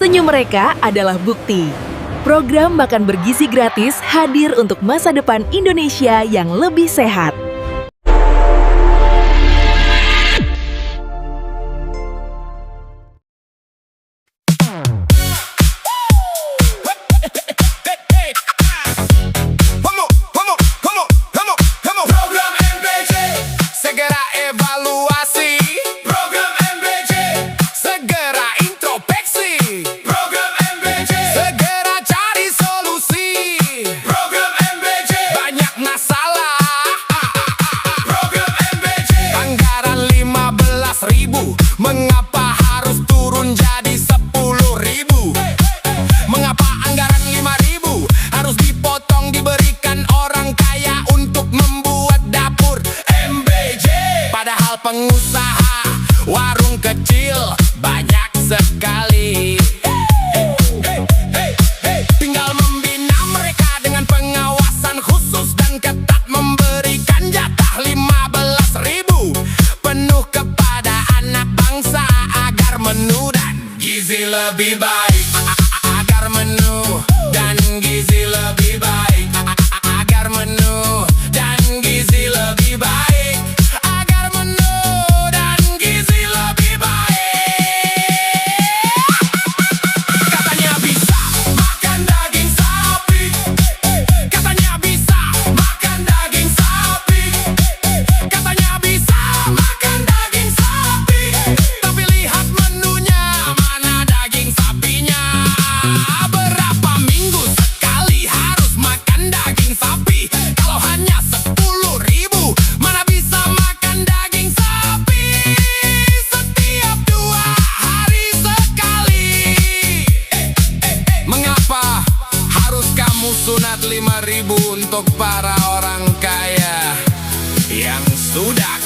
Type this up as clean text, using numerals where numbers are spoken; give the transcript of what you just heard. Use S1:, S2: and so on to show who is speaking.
S1: Senyum mereka adalah bukti. Program Makan Bergizi Gratis hadir untuk masa depan Indonesia yang lebih sehat.
S2: Program MBJ segera evaluasi. Program MBJ segera introspeksi. Program MBJ segera cari solusi. Program MBJ banyak masalah. Program MBJ anggaran 15.000, mengapa harus turun jadi 10.000? Mengapa anggaran 5.000 harus dipotong diberikan orang kaya untuk membuat dapur MBJ? Padahal pengusaha warung kecil banyak sekali. Tinggal membina mereka dengan pengawasan khusus dan ketat, memberikan jatah 15.000 penuh kepada anak bangsa agar menu dan gizi lebih baik. Agar menu dan gizi lebih baik. Agar menu dan gizi lebih baik. Agar menu dan gizi lebih baik. Katanya bisa makan daging sapi. Katanya bisa makan daging sapi. Katanya bisa makan daging sapi. Tapi lihat menunya, mana daging sapinya? Berapa minggu sekali harus makan daging sapi? Kalau hanya 10.000, mana bisa makan daging sapi? Setiap 2 hari sekali. Mengapa harus kamu sunat 5.000 untuk para orang kaya yang sudah